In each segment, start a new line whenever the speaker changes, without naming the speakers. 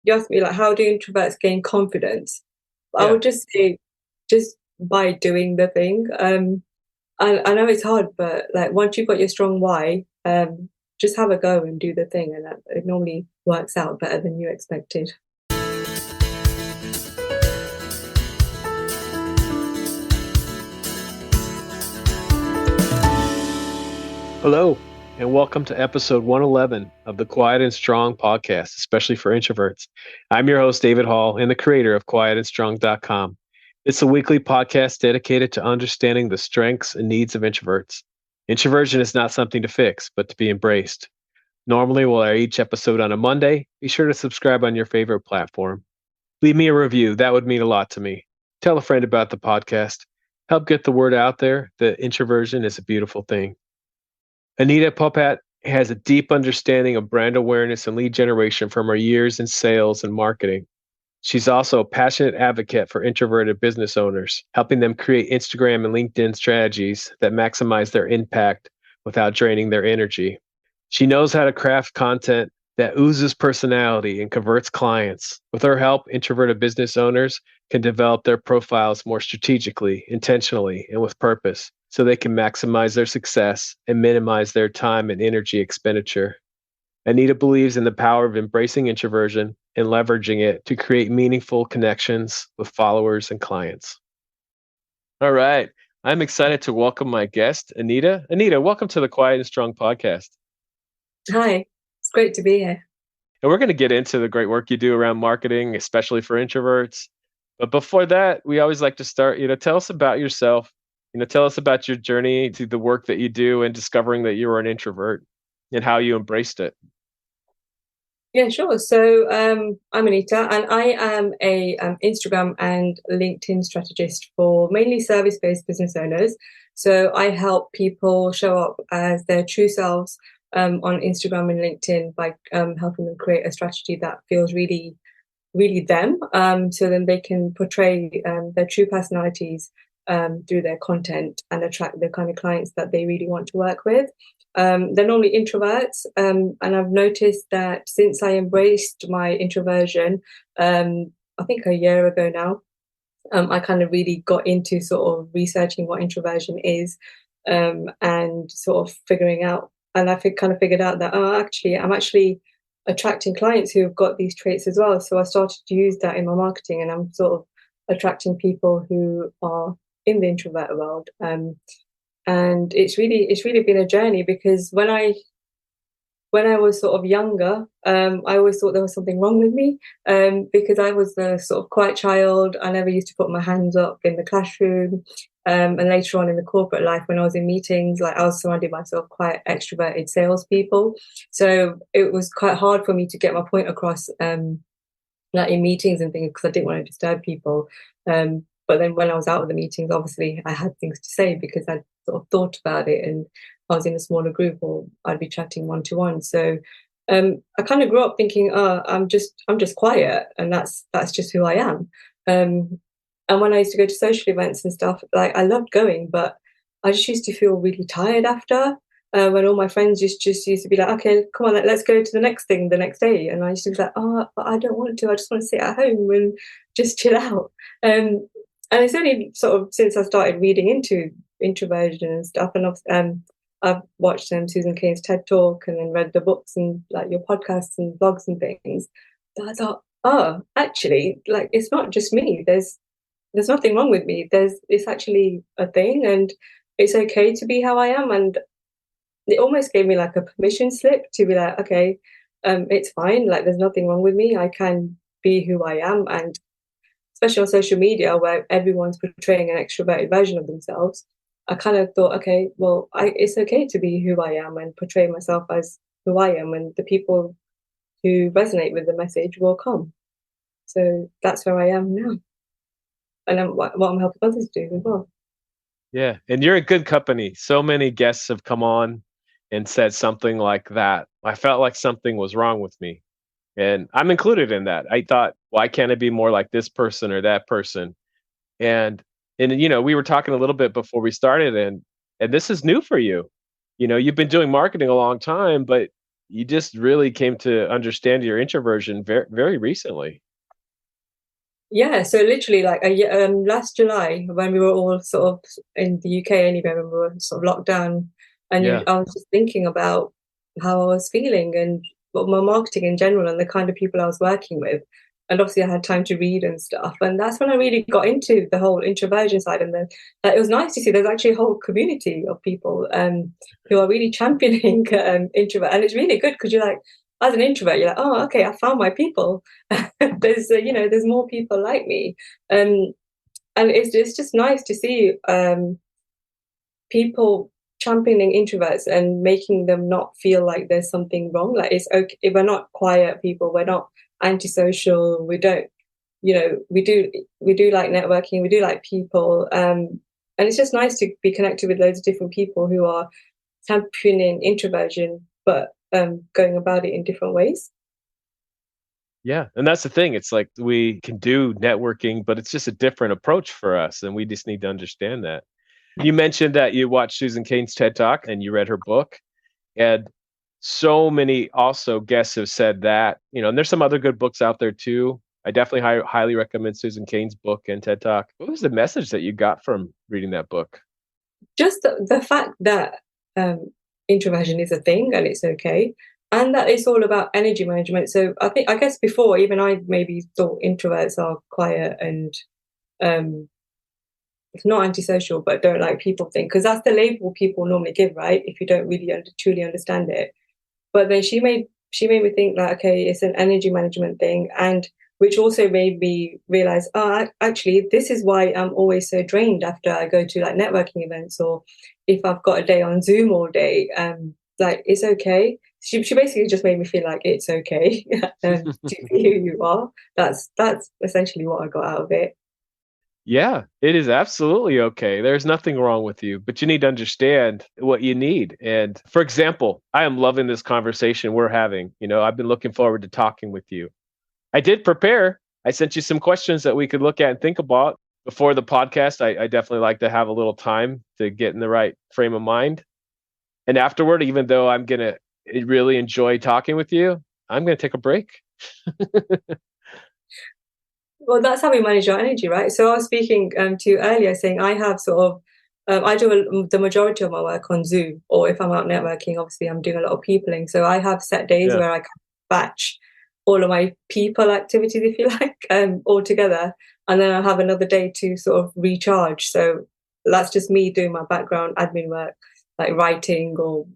you asked me like, how do introverts gain confidence? I
Yeah.
would just say, just by doing the thing. I know it's hard, but like once you've got your strong why, just have a go and do the thing, and it normally works out better than you expected.
Hello, and welcome to episode 111 of the Quiet and Strong podcast, especially for introverts. I'm your host, David Hall, and the creator of quietandstrong.com. It's a weekly podcast dedicated to understanding the strengths and needs of introverts. Introversion is not something to fix, but to be embraced. Normally, we'll air each episode on a Monday. Be sure to subscribe on your favorite platform. Leave me a review. That would mean a lot to me. Tell a friend about the podcast. Help get the word out there that introversion is a beautiful thing. Anita Popat has a deep understanding of brand awareness and lead generation from her years in sales and marketing. She's also a passionate advocate for introverted business owners, helping them create Instagram and LinkedIn strategies that maximize their impact without draining their energy. She knows how to craft content that oozes personality and converts clients. With her help, introverted business owners can develop their profiles more strategically, intentionally, and with purpose so they can maximize their success and minimize their time and energy expenditure. Anita believes in the power of embracing introversion and leveraging it to create meaningful connections with followers and clients. All right. I'm excited to welcome my guest, Anita. Anita, welcome to the Quiet and Strong podcast.
Hi, it's great to be here.
And we're going to get into the great work you do around marketing, especially for introverts. But before that, we always like to start, tell us about yourself. Tell us about your journey to the work that you do and discovering that you were an introvert and how you embraced it.
Yeah, sure. So I'm Anita, and I am a Instagram and LinkedIn strategist for mainly service-based business owners. So I help people show up as their true selves on Instagram and LinkedIn by helping them create a strategy that feels really, really them. So then they can portray their true personalities through their content and attract the kind of clients that they really want to work with. They're normally introverts, and I've noticed that since I embraced my introversion, I think a year ago now, I kind of really got into sort of researching what introversion is, and sort of figuring out, and kind of figured out that, oh, actually, I'm actually attracting clients who have got these traits as well. So I started to use that in my marketing, and I'm sort of attracting people who are in the introvert world. And it's really been a journey, because when I was sort of younger, I always thought there was something wrong with me, because I was the sort of quiet child. I never used to put my hands up in the classroom. And later on in the corporate life, when I was in meetings, like I was surrounded by sort of quite extroverted salespeople. So it was quite hard for me to get my point across, like in meetings and things, because I didn't want to disturb people. But then when I was out of the meetings, obviously I had things to say because I'd sort of thought about it, and I was in a smaller group, or I'd be chatting one to one. So I kind of grew up thinking, oh, I'm just quiet, and that's just who I am. And when I used to go to social events and stuff, like I loved going, but I just used to feel really tired after. When all my friends just used to be like, okay, come on, let's go to the next thing the next day. And I used to be like, oh, but I don't want to. I just want to sit at home and just chill out. And it's only sort of since I started reading into introversion and stuff, and I've watched Susan Cain's TED Talk, and then read the books and like your podcasts and blogs and things, that I thought, oh, actually, like it's not just me. There's nothing wrong with me. It's actually a thing, and it's okay to be how I am. And it almost gave me like a permission slip to be like, okay, it's fine. Like there's nothing wrong with me. I can be who I am. And especially on social media where everyone's portraying an extroverted version of themselves, I kind of thought, okay, well, it's okay to be who I am and portray myself as who I am, and the people who resonate with the message will come. So that's where I am now, and what I'm helping others do as well.
Yeah. And you're in good company. So many guests have come on and said something like that. I felt like something was wrong with me. And I'm included in that. I thought, why can't I be more like this person or that person? And we were talking a little bit before we started, and this is new for you. You've been doing marketing a long time, but you just really came to understand your introversion very, very recently.
Yeah, so literally like last July when we were all sort of in the UK anyway, when we were sort of locked down, and
Yeah.
I was just thinking about how I was feeling and what my marketing in general and the kind of people I was working with. And obviously I had time to read and stuff. And that's when I really got into the whole introversion side. And then it was nice to see there's actually a whole community of people who are really championing introvert. And it's really good because you're like, as an introvert, you're like, oh, okay, I found my people. There's there's more people like me, um, and it's just nice to see people championing introverts and making them not feel like there's something wrong. Like it's okay if we're not quiet people, we're not antisocial. We don't, we do like networking, we do like people, and it's just nice to be connected with loads of different people who are championing introversion, but going about it in different ways.
Yeah. And that's the thing. It's like we can do networking, but it's just a different approach for us. And we just need to understand that. You mentioned that you watched Susan Cain's TED Talk and you read her book. And so many also guests have said that, and there's some other good books out there too. I definitely highly recommend Susan Cain's book and TED Talk. What was the message that you got from reading that book?
Just the fact that introversion is a thing and it's okay, and that it's all about energy management. So I guess before even I maybe thought introverts are quiet and um, it's not antisocial, but don't like people thing, because that's the label people normally give, right? If you don't really truly understand it. But then she made me think like, okay, it's an energy management thing, and which also made me realize, oh, actually, this is why I'm always so drained after I go to like networking events, or if I've got a day on Zoom all day. Like it's okay. She basically just made me feel like it's okay to be who you are. That's essentially what I got out of it.
Yeah, it is absolutely okay. There's nothing wrong with you, but you need to understand what you need. And for example, I am loving this conversation we're having. I've been looking forward to talking with you. I did prepare. I sent you some questions that we could look at and think about before the podcast. I definitely like to have a little time to get in the right frame of mind. And afterward, even though I'm going to really enjoy talking with you, I'm going to take a break.
Well, that's how we manage our energy, right? So I was speaking to you earlier, saying I have sort of I do the majority of my work on Zoom, or if I'm out networking, obviously I'm doing a lot of peopling. So I have set days
Yeah.
where I can batch all of my people activities, if you like, all together, and then I have another day to sort of recharge. So that's just me doing my background admin work, like writing or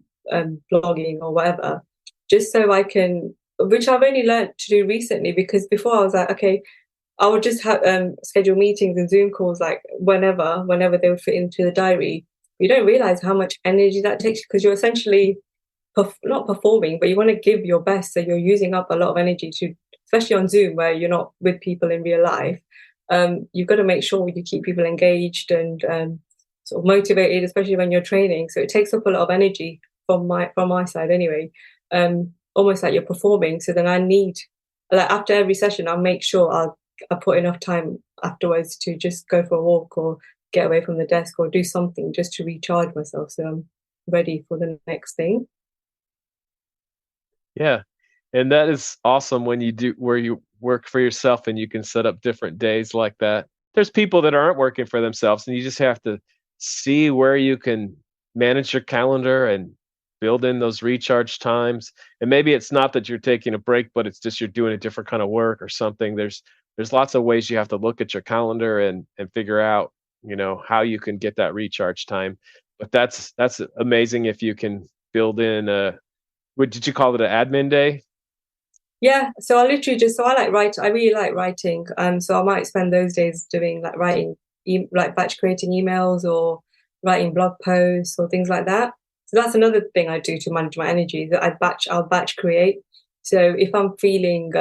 blogging or whatever, just so I can. Which I've only learned to do recently, because before I was like, okay, I would just have schedule meetings and Zoom calls like whenever they would fit into the diary. You don't realize how much energy that takes, because you're essentially not performing, but you want to give your best. So you're using up a lot of energy to, especially on Zoom where you're not with people in real life. You've got to make sure you keep people engaged and sort of motivated, especially when you're training. So it takes up a lot of energy from my side anyway. Almost like you're performing. So then I need, like, after every session, I'll make sure I put enough time afterwards to just go for a walk or get away from the desk or do something just to recharge myself, so I'm ready for the next thing.
Yeah. And that is awesome when you do where you work for yourself and you can set up different days like that. There's people that aren't working for themselves and you just have to see where you can manage your calendar and build in those recharge times. And maybe it's not that you're taking a break, but it's just you're doing a different kind of work or something. There's lots of ways you have to look at your calendar and figure out, how you can get that recharge time. But that's amazing if you can build in what did you call it, an admin day?
Yeah, so I literally just so I like write. I really like writing. So I might spend those days doing like writing, like batch creating emails or writing blog posts or things like that. So that's another thing I do to manage my energy. That I'll batch create. So if I'm feeling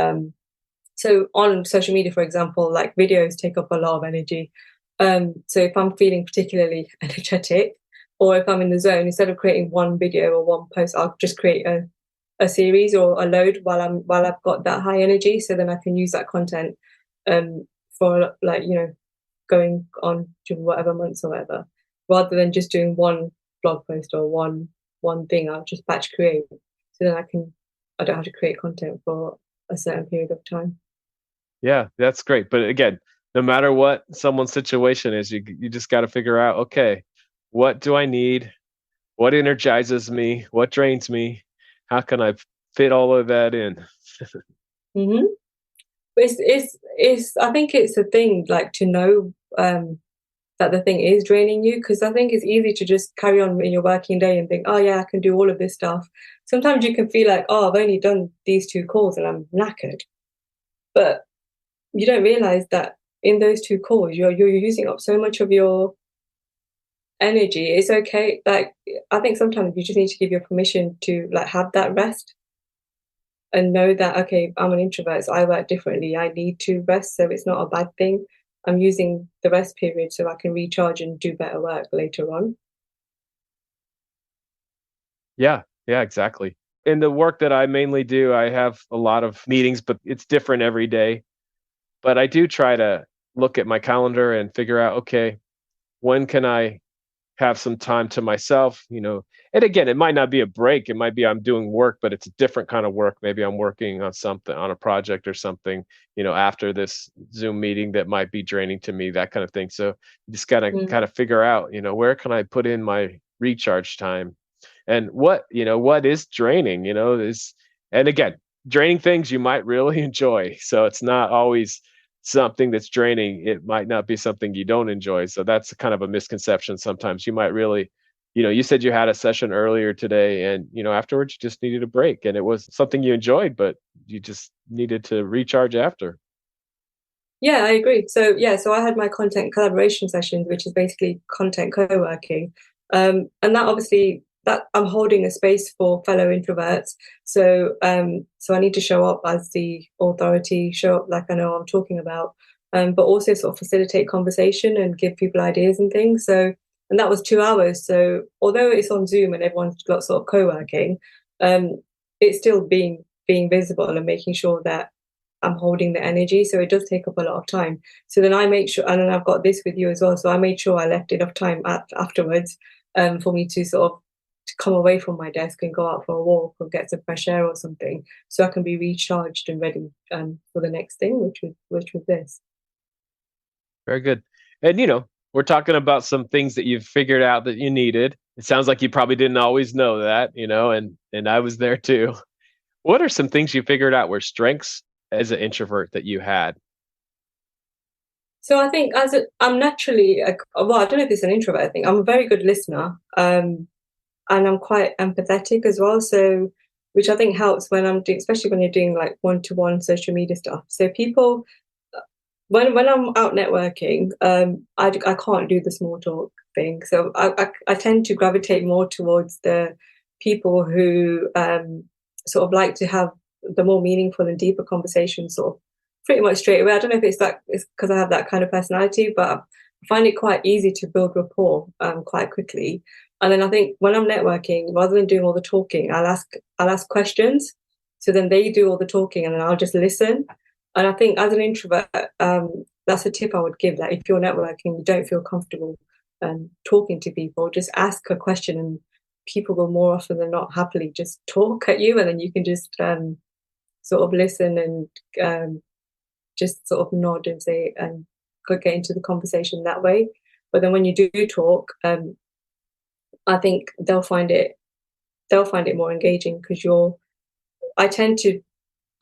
so on social media, for example, like videos take up a lot of energy. So if I'm feeling particularly energetic, or if I'm in the zone, instead of creating one video or one post, I'll just create a series or a load while I've got that high energy, so then I can use that content for like going on to whatever months or whatever, rather than just doing one blog post or one thing. I'll just batch create, so then I can I don't have to create content for a certain period of time.
Yeah, that's great. But again, no matter what someone's situation is, you just got to figure out, okay, what do I need? What energizes me? What drains me? How can I fit all of that in?
Mm-hmm. It's I think it's a thing like to know that the thing is draining you, because I think it's easy to just carry on in your working day and think, oh yeah, I can do all of this stuff. Sometimes you can feel like, oh, I've only done these 2 calls and I'm knackered, but you don't realize that in those 2 calls you're using up so much of your energy. It's okay. Like, I think sometimes you just need to give your permission to like have that rest and know that, okay, I'm an introvert, so I work differently. I need to rest, so it's not a bad thing. I'm using the rest period so I can recharge and do better work later on.
Yeah, yeah, exactly. In the work that I mainly do, I have a lot of meetings, but it's different every day. But I do try to look at my calendar and figure out, okay, when can I have some time to myself, and again, it might not be a break. It might be I'm doing work, but it's a different kind of work. Maybe I'm working on something, on a project or something, after this Zoom meeting that might be draining to me, that kind of thing. So you just gotta
Mm.
kind of figure out, where can I put in my recharge time, and what is draining, is, and again, draining things you might really enjoy. So it's not always something that's draining. It might not be something you don't enjoy. So that's kind of a misconception. Sometimes you might really, you said you had a session earlier today, and afterwards you just needed a break, and it was something you enjoyed, but you just needed to recharge after.
Yeah, I agree. So yeah, so I had my content collaboration sessions, which is basically content co-working. And that obviously that I'm holding a space for fellow introverts. So I need to show up as the authority, show up like I know what I'm talking about, but also sort of facilitate conversation and give people ideas and things. So and that was 2 hours. So although it's on Zoom and everyone's got sort of co-working, um, it's still being visible and making sure that I'm holding the energy. So it does take up a lot of time. So then I make sure, and then I've got this with you as well. So I made sure I left enough time afterwards for me to sort of to come away from my desk and go out for a walk or get some fresh air or something, so I can be recharged and ready for the next thing, which was this.
Very good. And we're talking about some things that you've figured out that you needed. It sounds like you probably didn't always know that, and I was there too. What are some things you figured out were strengths as an introvert that you had?
So I think I'm naturally well, I don't know if it's an introvert thing. I'm a very good listener, and I'm quite empathetic as well. So, which I think helps when I'm doing, especially when you're doing like one-to-one social media stuff. So people, when I'm out networking, I can't do the small talk thing. So I tend to gravitate more towards the people who sort of like to have the more meaningful and deeper conversations, sort of pretty much straight away. I don't know if it's because I have that kind of personality, but I find it quite easy to build rapport quite quickly. And then I think when I'm networking, rather than doing all the talking, I'll ask questions. So then they do all the talking, and then I'll just listen. And I think as an introvert, that's a tip I would give. That if you're networking, you don't feel comfortable talking to people, just ask a question, and people will more often than not happily just talk at you, and then you can just sort of listen and just sort of nod and say and get into the conversation that way. But then when you do talk, I think they'll find it more engaging because you're. I tend to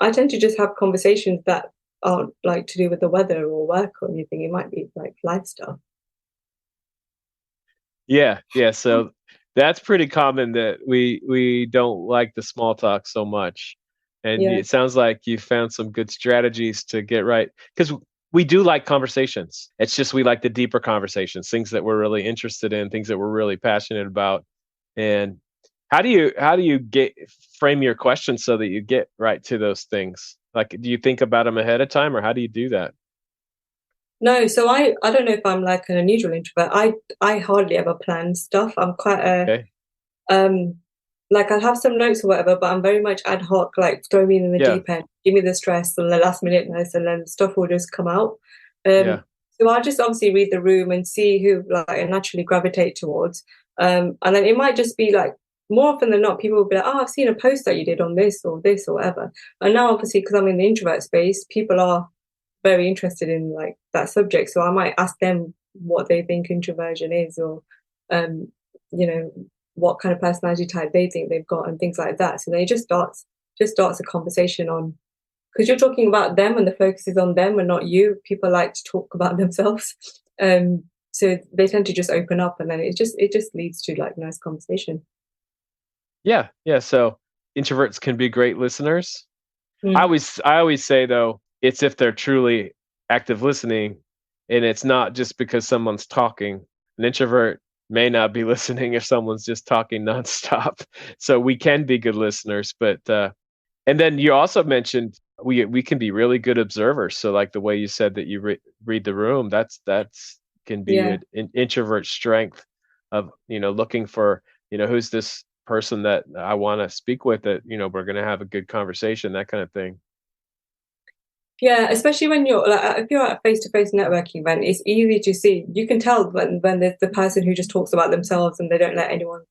I tend to just have conversations that aren't like to do with the weather or work or anything. It might be like life stuff.
Yeah, yeah. So that's pretty common that we don't like the small talk so much. And
Yeah.
it sounds like you found some good strategies to get right, because we do like conversations. It's just we like the deeper conversations, things that we're really interested in, things that we're really passionate about. And how do you get frame your questions so that you get right to those things? Like, do you think about them ahead of time, or how do you do that?
No, so I don't know if I'm like an unusual introvert. I hardly ever plan stuff. I'm quite a
Okay.
um like I'll have some notes or whatever, but I'm very much ad hoc, like throw me in the
Yeah.
deep end, give me the stress and the last minute ness, and then stuff will just come out.
Yeah.
So I'll just obviously read the room and see who like I naturally gravitate towards. And then it might just be like more often than not, people will be like, oh, I've seen a post that you did on this or whatever. And now, obviously, because I'm in the introvert space, people are very interested in like that subject. So I might ask them what they think introversion is, or, you know, what kind of personality type they think they've got and things like that. So then it just starts a conversation on, because you're talking about them and the focus is on them and not you. People like to talk about themselves. So they tend to just open up, and then it just leads to like nice conversation.
Yeah, yeah. So introverts can be great listeners. I
Mm.
always I always say though, it's if they're truly active listening, and it's not just because someone's talking. An introvert may not be listening if someone's just talking nonstop. So we can be good listeners, but and then you also mentioned we can be really good observers. So like the way you said that you read the room, that's can be
Yeah.
an introvert strength of looking for who's this person that I want to speak with, that we're going to have a good conversation, that kind of thing.
Yeah, especially when you're like, if you're at a face-to-face networking event, it's easy to see. You can tell when there's the person who just talks about themselves and they don't let anyone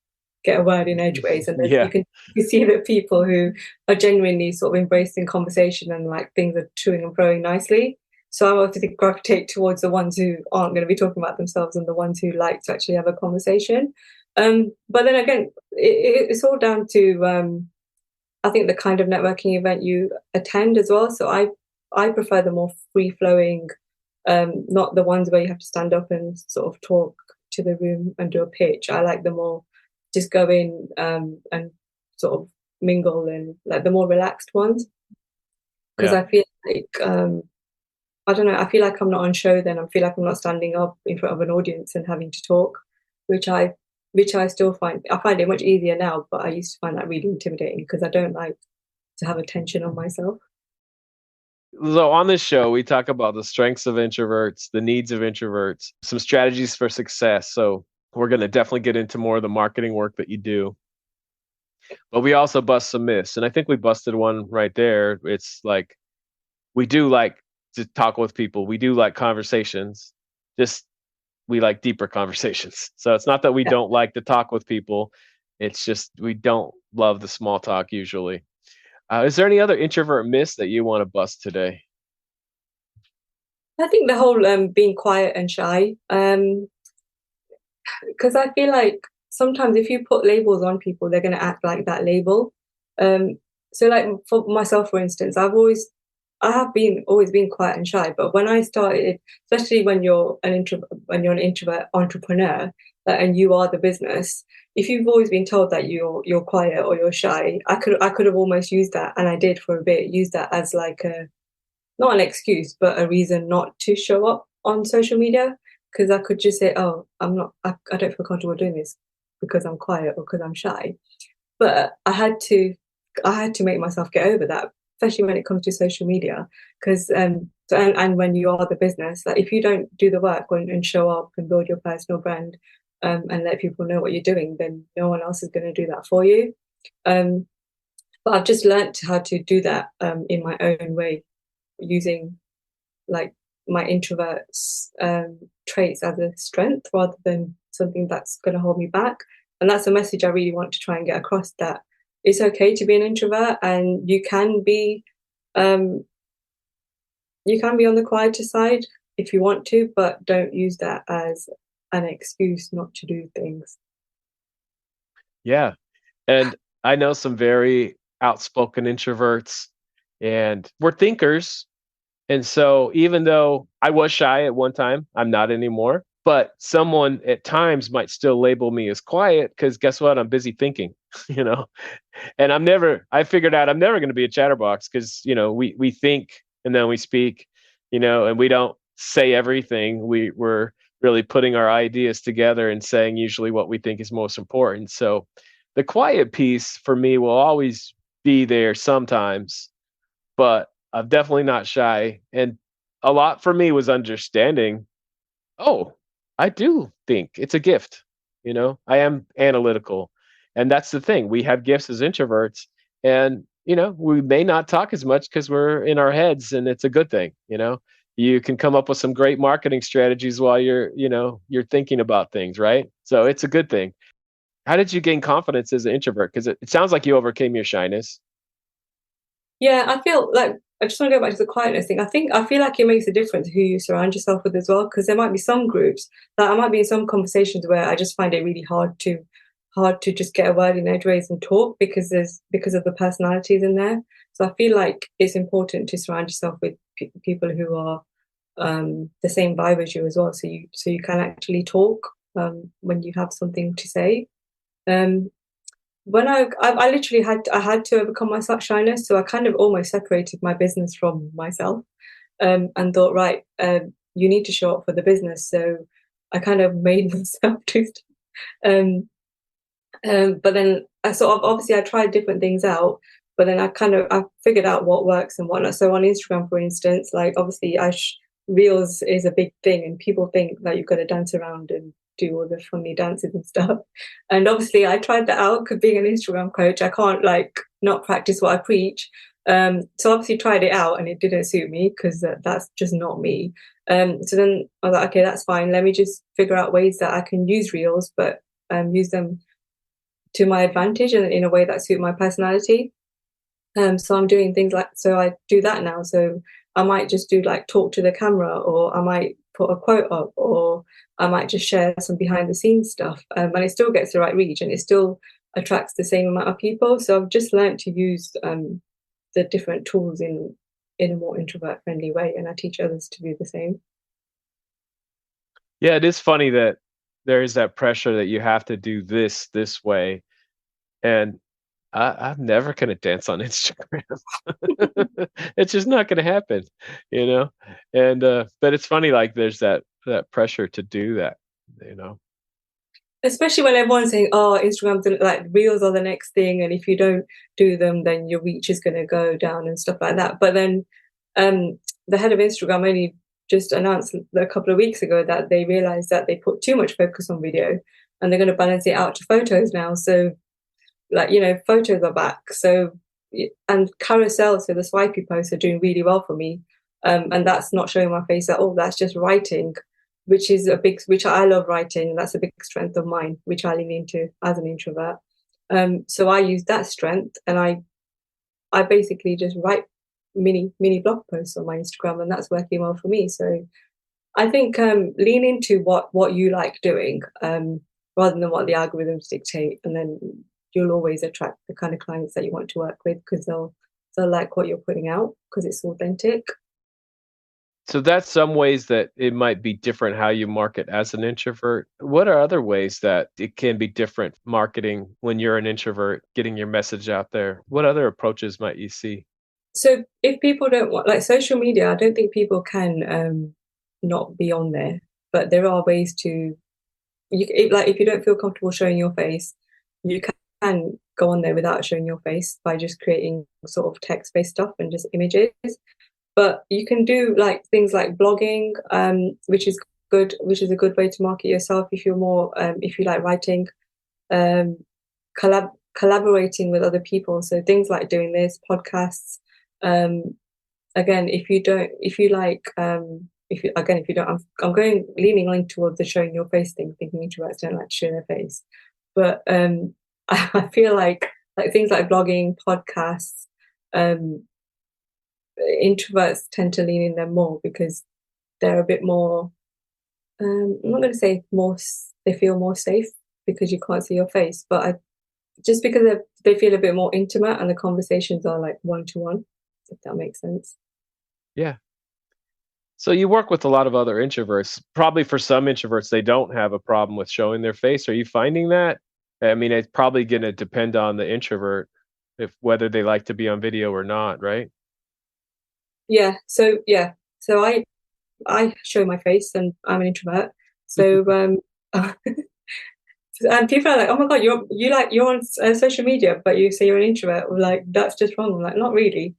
get a word in edgeways, and there's,
Yeah,
you see the people who are genuinely sort of embracing conversation and like things are chewing and flowing nicely. So I obviously gravitate towards the ones who aren't going to be talking about themselves and the ones who like to actually have a conversation. But then again, it's all down to I think the kind of networking event you attend as well. So I prefer the more free flowing, not the ones where you have to stand up and sort of talk to the room and do a pitch. I like the more just go in and sort of mingle, and like the more relaxed ones, because
yeah,
I feel like I don't know. I feel like I'm not on show then. I feel like I'm not standing up in front of an audience and having to talk, which I still find it much easier now, but I used to find that really intimidating because I don't like to have attention on myself.
so on this show we talk about the strengths of introverts, the needs of introverts, some strategies for success. So we're going to definitely get into more of the marketing work that you do, but we also bust some myths, and I think we busted one right there. It's like, we do like to talk with people, we do like conversations, just we like deeper conversations. So it's not that we
Yeah.
don't like to talk with people, it's just we don't love the small talk usually. Is there any other introvert myths that you want to bust today?
I think the whole being quiet and shy, because I feel like sometimes if you put labels on people, they're going to act like that label. Um, so, like for myself, for instance, I have been always been quiet and shy, but when I started, especially when you're an introvert entrepreneur, and you are the business, if you've always been told that you're quiet or you're shy, I could have almost used that, and I did for a bit, use that as like a, not an excuse, but a reason not to show up on social media. Because I could just say, oh, I don't feel comfortable doing this because I'm quiet or because I'm shy. But I had to make myself get over that, especially when it comes to social media. Because and when you are the business, like if you don't do the work and show up and build your personal brand, and let people know what you're doing, then no one else is going to do that for you. Um, but I've just learned how to do that in my own way, using like my introvert's traits as a strength rather than something that's going to hold me back. And that's a message I really want to try and get across, that it's okay to be an introvert, and um, you can be on the quieter side if you want to, but don't use that as an excuse not to do things.
Yeah, and I know some very outspoken introverts, and we're thinkers. And so even though I was shy at one time, I'm not anymore. But someone at times might still label me as quiet because guess what? I'm busy thinking, you know. And I figured out I'm never going to be a chatterbox because, we think and then we speak, and we don't say everything. We're really putting our ideas together and saying usually what we think is most important. So the quiet piece for me will always be there sometimes, but I'm definitely not shy. And a lot for me was understanding, oh, I do think it's a gift. I am analytical. And that's the thing. We have gifts as introverts. And, we may not talk as much because we're in our heads, and it's a good thing. You can come up with some great marketing strategies while you're thinking about things, right? So it's a good thing. How did you gain confidence as an introvert? Because it sounds like you overcame your shyness.
Yeah, I feel like I just want to go back to the quietness thing. I feel like it makes a difference who you surround yourself with as well, because there might be some groups that I might be in some conversations where I just find it really hard to just get a word in edgeways and talk because of the personalities in there. So I feel like it's important to surround yourself with people who are the same vibe as you as well, so you can actually talk when you have something to say. Um, when I literally I had to overcome my shyness, so I kind of almost separated my business from myself, and thought, right, you need to show up for the business. So I kind of made myself do stuff. Um, but then I sort of obviously I tried different things out, but then I figured out what works and whatnot. So on Instagram, for instance, like obviously Reels is a big thing, and people think that you've got to dance around and do all the funny dances and stuff. And obviously I tried that out because being an Instagram coach, I can't like not practice what I preach. So obviously tried it out and it didn't suit me because that's just not me. So then I was like, okay, that's fine. Let me just figure out ways that I can use Reels, but use them to my advantage and in a way that suit my personality. So I'm doing things like, so I do that now. So I might just do like talk to the camera, or I might put a quote up, or I might just share some behind the scenes stuff. And it still gets the right reach and it still attracts the same amount of people. So I've just learned to use the different tools in a more introvert friendly way. And I teach others to do the same.
Yeah, it is funny that there is that pressure that you have to do this way. And I'm never gonna dance on Instagram. It's just not gonna happen, you know? And but it's funny, like there's that pressure to do that, you know.
Especially when everyone's saying, "Oh, Instagram's like Reels are the next thing, and if you don't do them, then your reach is going to go down and stuff like that." But then, the head of Instagram only just announced a couple of weeks ago that they realized that they put too much focus on video, and they're going to balance it out to photos now. So, like photos are back. So, and carousel, so the swipey posts are doing really well for me, and that's not showing my face at all. That's just writing, which I love writing. That's a big strength of mine, which I lean into as an introvert. So I use that strength, and I basically just write mini blog posts on my Instagram, and that's working well for me. So I think lean into what you like doing, rather than what the algorithms dictate, and then you'll always attract the kind of clients that you want to work with because they'll like what you're putting out because it's authentic.
So that's some ways that it might be different how you market as an introvert. What are other ways that it can be different marketing when you're an introvert, getting your message out there? What other approaches might you see?
So if people don't want like social media, I don't think people can not be on there, but there are ways to like if you don't feel comfortable showing your face, you can go on there without showing your face by just creating sort of text-based stuff and just images. But you can do like things like blogging, which is good, which is a good way to market yourself if you're more if you like writing, um, collaborating with other people. So things like doing this, podcasts. Um, Again, if you like, if you don't, I'm going leaning towards the showing your face thing, thinking introverts don't like to show their face. But I feel like things like blogging, podcasts, um, introverts tend to lean in them more because they're a bit more. I'm not going to say more. They feel more safe because you can't see your face, but just because they feel a bit more intimate and the conversations are like one to one, if that makes sense.
Yeah. So you work with a lot of other introverts. Probably for some introverts, they don't have a problem with showing their face. Are you finding that? I mean, it's probably going to depend on the introvert if whether they like to be on video or not, right?
So I show my face and I'm an introvert. So and people are like, "Oh my God, you're on social media, but you say you're an introvert." We're like, "That's just wrong." I'm like, "Not really."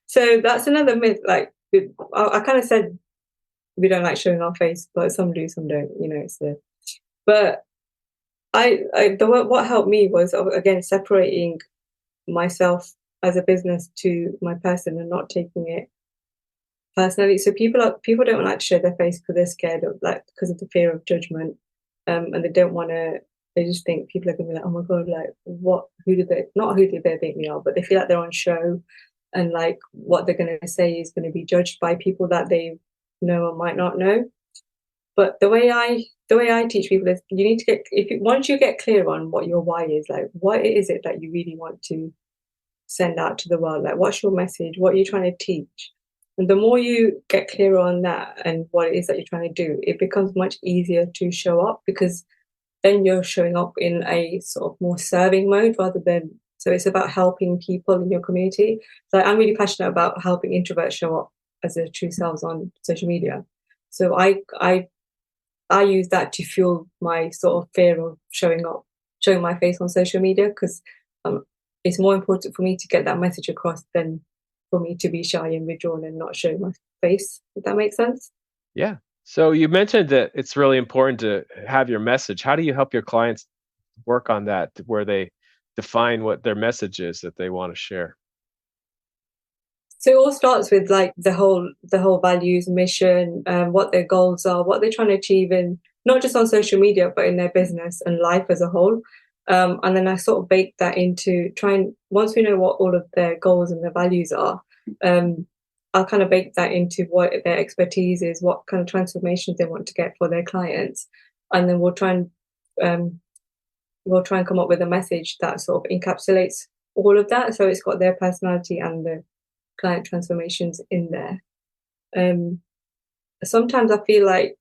So that's another myth. Like I kind of said, we don't like showing our face, but some do, some don't. It's the but what helped me was again separating myself as a business to my person and not taking it personally. So people don't like to show their face because they're scared of like because of the fear of judgment. and they don't want to. They just think people are going to be like, oh my god, like what? Who do they? Not who do they think they are, but they feel like they're on show, and like what they're going to say is going to be judged by people that they know or might not know. But the way I teach people is you need to get once you get clear on what your why is, like what is it that you really want to send out to the world, like what's your message, what are you trying to teach, and the more you get clearer on that and what it is that you're trying to do, it becomes much easier to show up because then you're showing up in a sort of more serving mode rather than so it's about helping people in your community. So I'm really passionate about helping introverts show up as their true selves on social media. So I use that to fuel my sort of fear of showing up, showing my face on social media because um, it's more important for me to get that message across than for me to be shy and withdrawn and not show my face. If that makes sense.
Yeah. So you mentioned that it's really important to have your message. How do you help your clients work on that where they define what their message is that they want to share?
So it all starts with like the whole values, mission, what their goals are, what they're trying to achieve in not just on social media but in their business and life as a whole. And then I sort of bake that into trying once we know what all of their goals and their values are, um, I'll kind of bake that into what their expertise is, what kind of transformations they want to get for their clients, and then um, we'll try and come up with a message that sort of encapsulates all of that. So it's got their personality and the client transformations in there. Um, Sometimes I feel like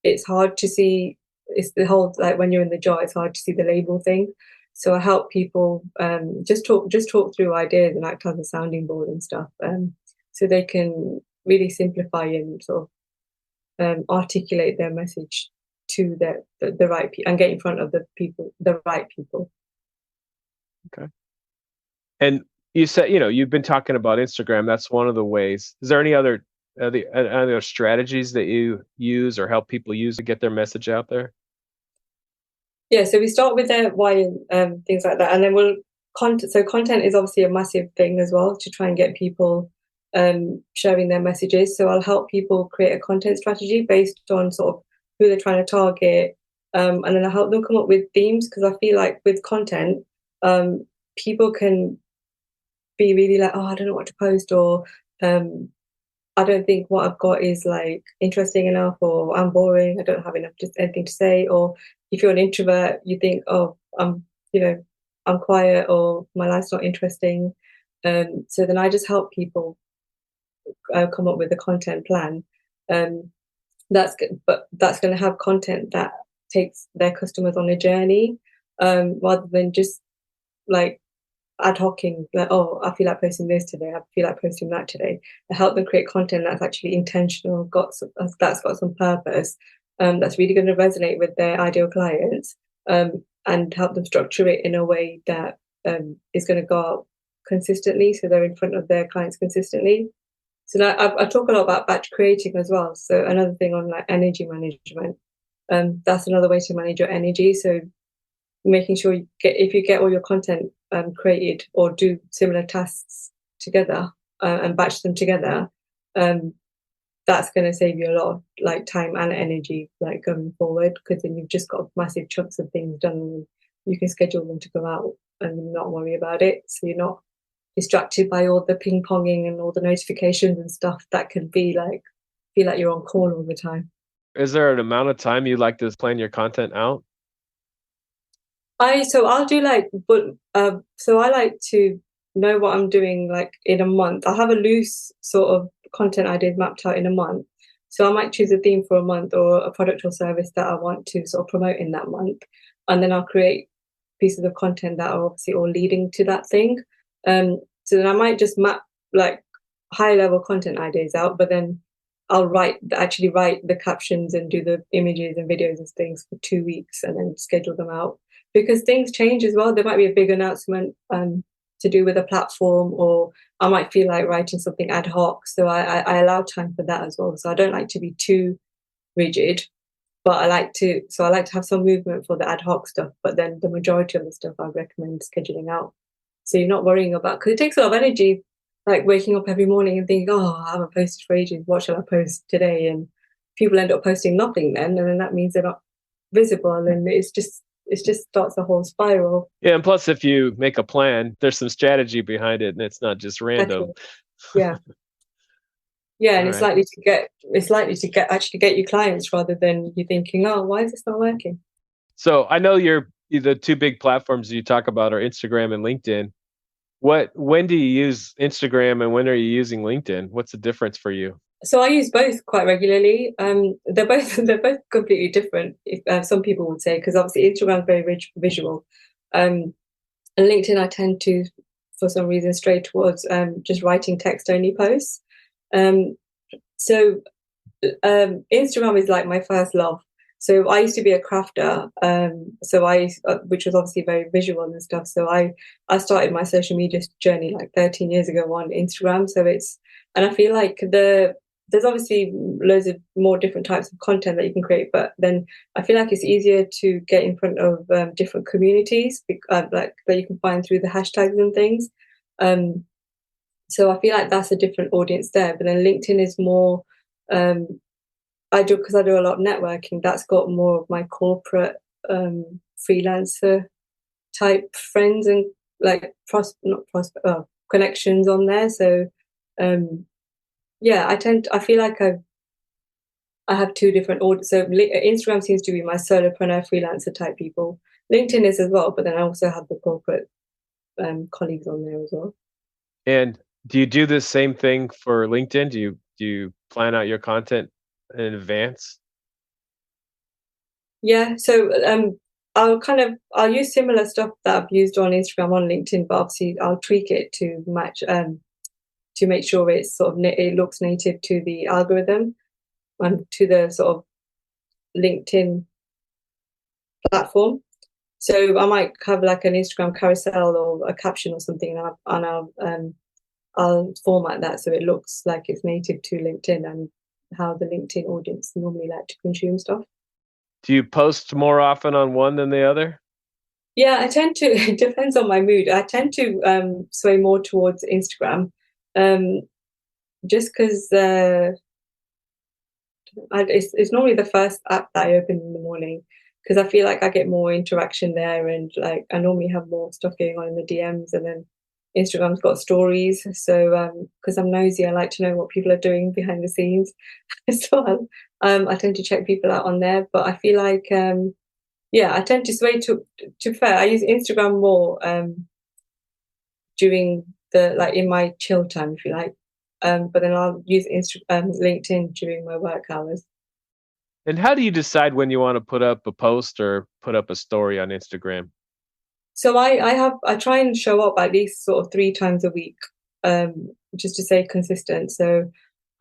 it's hard to see. It's the whole like when you're in the job, it's hard to see the label thing. So I help people just talk through ideas and act as a sounding board and stuff, so they can really simplify and sort of articulate their message to the right people and get in front of the right people.
Okay. And you said, you've been talking about Instagram. That's one of the ways. Is there any other strategies that you use or help people use to get their message out there?
Yeah, so we start with their why and things like that, and then we'll content. So content is obviously a massive thing as well to try and get people sharing their messages. So I'll help people create a content strategy based on sort of who they're trying to target, and then I help them come up with themes because I feel like with content, people can be really like, oh, I don't know what to post, or um, I don't think what I've got is like interesting enough, or I'm boring, I don't have enough just anything to say. Or if you're an introvert, you think, oh, you know, I'm quiet or my life's not interesting. So then I just help people come up with a content plan. Um, but that's going to have content that takes their customers on a journey, rather than just like ad hocing, like, oh, I feel like posting this today, I feel like posting that today. I help them create content that's actually intentional, that's got some purpose, that's really going to resonate with their ideal clients, and help them structure it in a way that is going to go out consistently, so they're in front of their clients consistently. So now I talk a lot about batch creating as well. So another thing on like energy management, that's another way to manage your energy. So making sure if you get all your content created or do similar tasks together, and batch them together, um, that's going to save you a lot of like time and energy like going forward, because then you've just got massive chunks of things done and you can schedule them to go out and not worry about it, so you're not distracted by all the ping ponging and all the notifications and stuff that can be like feel like you're on call all the time.
Is there an amount of time you like to plan your content out?
I'll do like, but so I like to know what I'm doing like in a month. I have a loose sort of content ideas mapped out in a month. So I might choose a theme for a month or a product or service that I want to sort of promote in that month, and then I'll create pieces of content that are obviously all leading to that thing. So then I might just map like high level content ideas out, but then I'll actually write the captions and do the images and videos and things for 2 weeks and then schedule them out, because things change as well. There might be a big announcement to do with a platform, or I might feel like writing something ad hoc. So I allow time for that as well. So I don't like to be too rigid, but I like to have some movement for the ad hoc stuff. But then the majority of the stuff I recommend scheduling out. So you're not worrying about, because it takes a lot of energy, like waking up every morning and thinking, oh, I haven't posted for ages. What shall I post today? And people end up posting nothing then, and then that means they're not visible, and it just starts a whole spiral.
Yeah, and plus, if you make a plan, there's some strategy behind it, and it's not just
Exactly.
random.
Yeah. Yeah,
All
and
right.
it's likely to get you clients rather than you thinking, oh, why is this not working?
So I know the two big platforms you talk about are Instagram and LinkedIn. When do you use Instagram and when are you using LinkedIn? What's the difference for you?
So I use both quite regularly. They're both they're both completely different. If some people would say, because obviously Instagram is very visual, and LinkedIn I tend to, for some reason, stray towards just writing text only posts. Um, so Instagram is like my first love. So I used to be a crafter, which was obviously very visual and stuff. So I started my social media journey like 13 years ago on Instagram. And I feel like there's obviously loads of more different types of content that you can create, but then I feel like it's easier to get in front of different communities, like that you can find through the hashtags and things. Um, so I feel like that's a different audience there. But then LinkedIn is more, um, because I do a lot of networking. That's got more of my corporate freelancer type friends and like connections on there. So yeah, I feel like I have two different audience. So Instagram seems to be my solopreneur freelancer type people. LinkedIn is as well, but then I also have the corporate colleagues on there as well.
And do you do the same thing for LinkedIn? Do you plan out your content in advance?
Yeah, so I'll use similar stuff that I've used on Instagram on LinkedIn, but obviously I'll tweak it to match to make sure it's sort of it looks native to the algorithm and to the sort of LinkedIn platform. So I might have like an Instagram carousel or a caption or something, and I'll format that so it looks like it's native to LinkedIn and how the LinkedIn audience normally like to consume stuff.
Do you post more often on one than the other?
Yeah, I tend to. It depends on my mood. I tend to sway more towards Instagram, um, just because it's normally the first app that I open in the morning because I feel like I get more interaction there, and like I normally have more stuff going on in the DMs, and then Instagram's got stories. So because I'm nosy, I like to know what people are doing behind the scenes. So I tend to check people out on there. But I feel like yeah, I tend to sway to fair. I use Instagram more during the like in my chill time, if you like. But then I'll use LinkedIn during my work hours.
And how do you decide when you want to put up a post or put up a story on Instagram?
So I try and show up at least sort of 3 times a week, just to stay consistent. So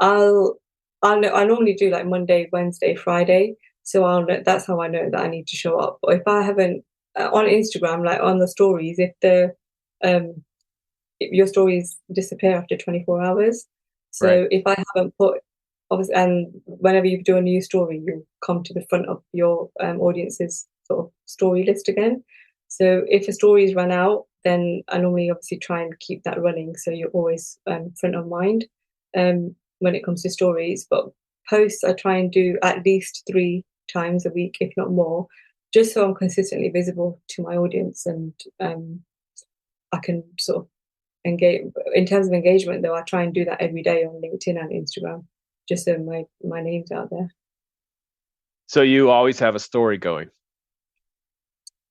I'll I normally do like Monday, Wednesday, Friday. So that's how I know that I need to show up. But if I haven't on Instagram, like on the stories, um if your stories disappear after 24 hours.
Right.
So if I haven't put obviously, and whenever you do a new story, you'll come to the front of your audience's sort of story list again. So if a story's run out, then I normally obviously try and keep that running, so you're always front of mind when it comes to stories. But posts, I try and do at least 3 times a week, if not more, just so I'm consistently visible to my audience, and I can sort of engage. In terms of engagement, though, I try and do that every day on LinkedIn and Instagram, just so my name's out there.
So you always have a story going.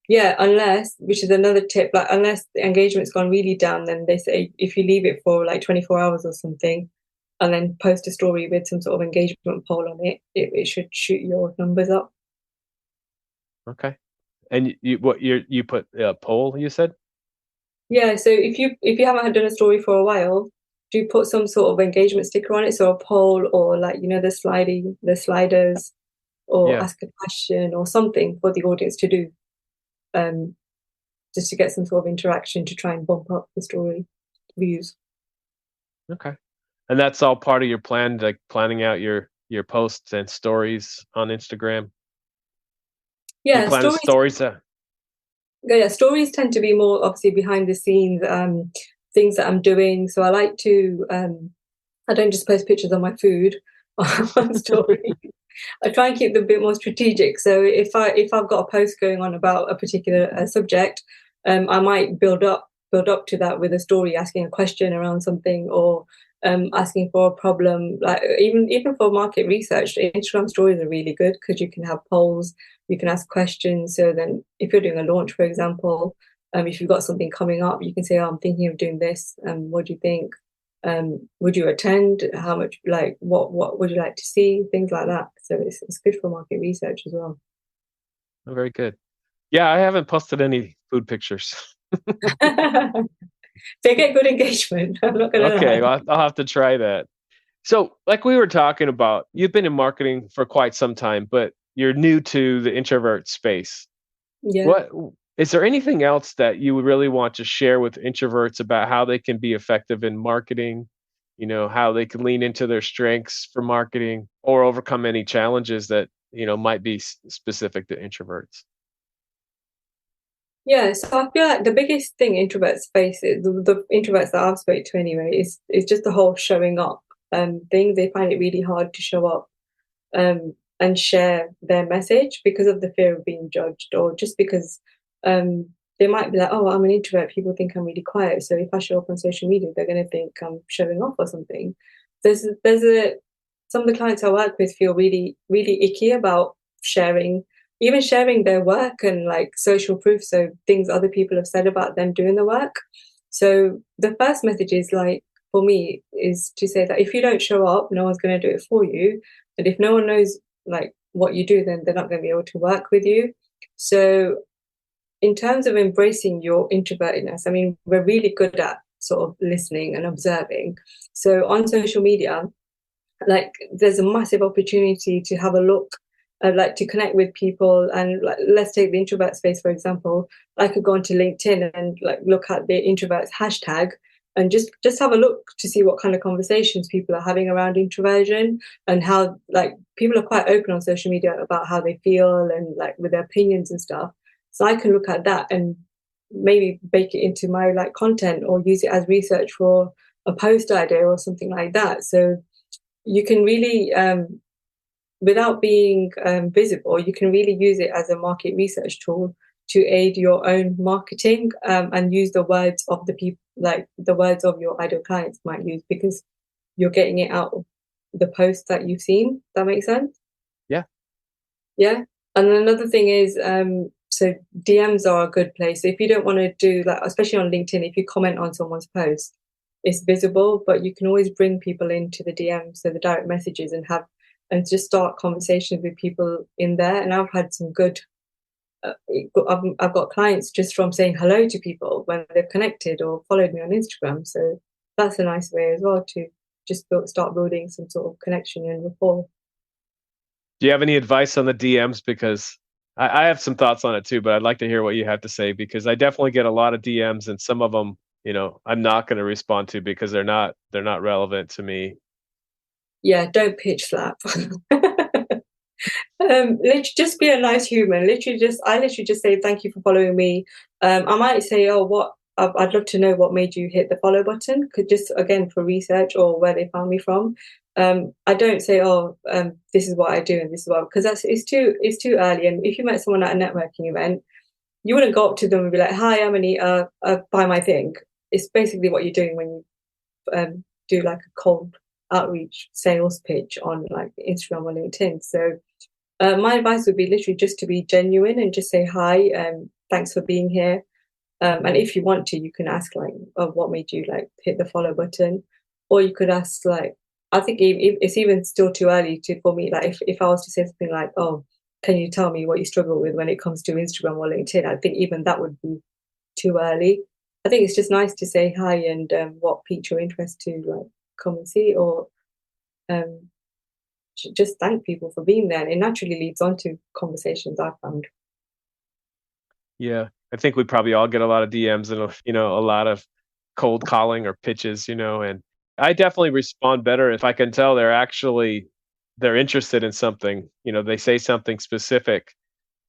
Yeah, unless, which is another tip, like unless the engagement's gone really down, then they say if you leave it for like 24 hours or something, and then post a story with some sort of engagement poll on it should shoot your numbers up.
Okay. And you put a poll, you said?
Yeah, so if you haven't done a story for a while, do put some sort of engagement sticker on it, so a poll or like the sliders, or
Yeah.
ask a question or something for the audience to do, um, just to get some sort of interaction to try and bump up the story views.
Okay. And that's all part of your plan, like planning out your posts and stories on Instagram. You
Yeah,
planning
stories.
stories.
Yeah, stories tend to be more obviously behind the scenes, things that I'm doing. So I like to. I don't just post pictures of my food on story. I try and keep them a bit more strategic. So if I've got a post going on about a particular subject, I might build up to that with a story, asking a question around something, or asking for a problem. Like even for market research, Instagram stories are really good because you can have polls, you can ask questions. So then, if you're doing a launch, for example, if you've got something coming up, you can say, "Oh, I'm thinking of doing this. What do you think? Would you attend? How much? Like, what would you like to see? Things like that." So it's good for market research as well.
Oh, very good. Yeah, I haven't posted any food pictures.
They get good engagement. I'm not gonna
Okay,
lie.
I'll have to try that. So, like we were talking about, you've been in marketing for quite some time, but you're new to the introvert space.
Yeah.
What is there anything else that you would really want to share with introverts about how they can be effective in marketing? How they can lean into their strengths for marketing or overcome any challenges that, might be specific to introverts.
Yeah, so I feel like the biggest thing introverts face is the introverts that I've spoke to anyway is just the whole showing up thing. They find it really hard to show up and share their message because of the fear of being judged, or just because they might be like, "Oh, I'm an introvert. People think I'm really quiet. So if I show up on social media, they're going to think I'm showing off or something." There's a Some of the clients I work with feel really really icky about sharing, even sharing their work and like social proof, so things other people have said about them doing the work. So the first message is like, for me, is to say that if you don't show up, no one's going to do it for you, and if no one knows like what you do, then they're not going to be able to work with you. So in terms of embracing your introvertedness, I mean, we're really good at sort of listening and observing. So on social media, like there's a massive opportunity to have a look, like to connect with people. And like, let's take the introvert space for example. I could go onto LinkedIn and like look at the introverts hashtag and just have a look to see what kind of conversations people are having around introversion, and how like people are quite open on social media about how they feel and like with their opinions and stuff. So I can look at that and maybe bake it into my like content, or use it as research for a post idea or something like that. So you can really, without being visible, you can really use it as a market research tool to aid your own marketing, and use the words of the people, like the words of your ideal clients might use, because you're getting it out of the post that you've seen. That makes sense?
Yeah.
Yeah. And another thing is, so DMs are a good place. So if you don't want to do like, especially on LinkedIn, if you comment on someone's post, it's visible, but you can always bring people into the DM, so the direct messages, and just start conversations with people in there. And I've had some good, I've got clients just from saying hello to people when they've connected or followed me on Instagram. So that's a nice way as well to just start building some sort of connection and rapport.
Do you have any advice on the DMs? Because I have some thoughts on it too, but I'd like to hear what you have to say because I definitely get a lot of DMs and some of them, I'm not going to respond to because they're not relevant to me.
Yeah, don't pitch slap. Literally just be a nice human. I literally just say thank you for following me. I might say, oh, I'd love to know what made you hit the follow button. Could just again for research or where they found me from. I don't say, oh, this is what I do and this is what, because it's too early. And if you met someone at a networking event, you wouldn't go up to them and be like, hi, I'm Anita, buy my thing. It's basically what you're doing when you do like a cold outreach sales pitch on like Instagram or LinkedIn. So my advice would be literally just to be genuine and just say hi, thanks for being here. And if you want to, you can ask like, oh, what made you like hit the follow button, or you could ask like, I think it's even still too early to for me. Like if I was to say something like, oh, can you tell me what you struggle with when it comes to Instagram or LinkedIn? I think even that would be too early. I think it's just nice to say hi and what piqued your interest to like come and see, or um, just thank people for being there. And it naturally leads on to conversations I've found.
Yeah. I think we probably all get a lot of DMs and, a lot of cold calling or pitches, and I definitely respond better if I can tell they're interested in something, they say something specific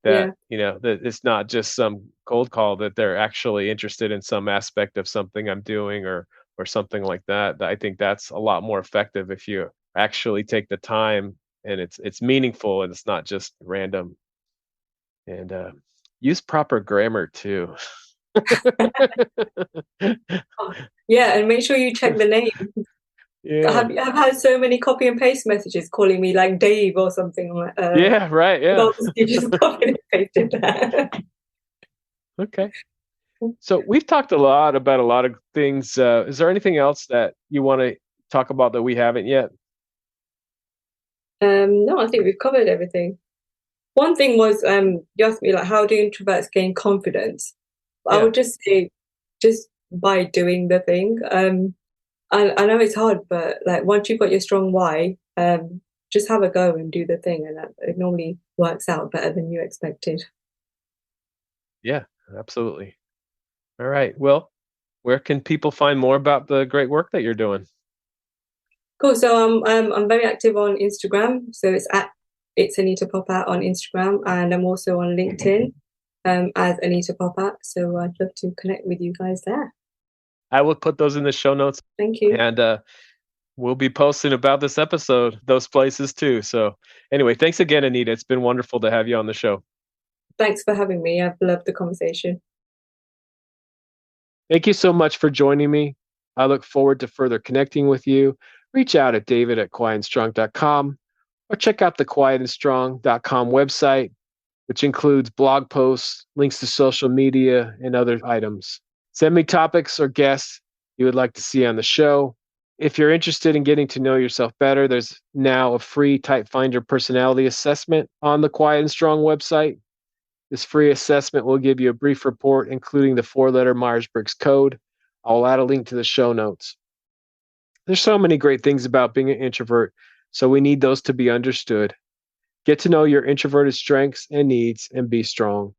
that,
Yeah.
that it's not just some cold call, that they're actually interested in some aspect of something I'm doing or something like that. I think that's a lot more effective if you actually take the time and it's meaningful and it's not just random. And use proper grammar too.
Oh, yeah, and make sure you check the name.
Yeah.
I've had so many copy and paste messages calling me like Dave or something.
Yeah, right. Yeah.
You just copied and pasted that.
Okay. So we've talked a lot about a lot of things. Is there anything else that you want to talk about that we haven't yet?
No, I think we've covered everything. One thing was you asked me like how do introverts gain confidence? I
Yeah.
would just say just by doing the thing. I know it's hard, but like once you've got your strong why, just have a go and do the thing, and it normally works out better than you expected.
Yeah, absolutely. All right. Well, where can people find more about the great work that you're doing?
Cool. So I'm very active on Instagram. So it's Anita Popat on Instagram, and I'm also on LinkedIn as Anita Popat. So I'd love to connect with you guys there.
I will put those in the show notes,
Thank you.
and we'll be posting about this episode, those places too. So anyway, thanks again, Anita. It's been wonderful to have you on the show.
Thanks for having me. I've loved the conversation.
Thank you so much for joining me. I look forward to further connecting with you. Reach out at david@quietandstrong.com or check out the quietandstrong.com website, which includes blog posts, links to social media, and other items. Send me topics or guests you would like to see on the show. If you're interested in getting to know yourself better, there's now a free Type Finder personality assessment on the Quiet and Strong website. This free assessment will give you a brief report, including the 4-letter Myers-Briggs code. I'll add a link to the show notes. There's so many great things about being an introvert, so we need those to be understood. Get to know your introverted strengths and needs and be strong.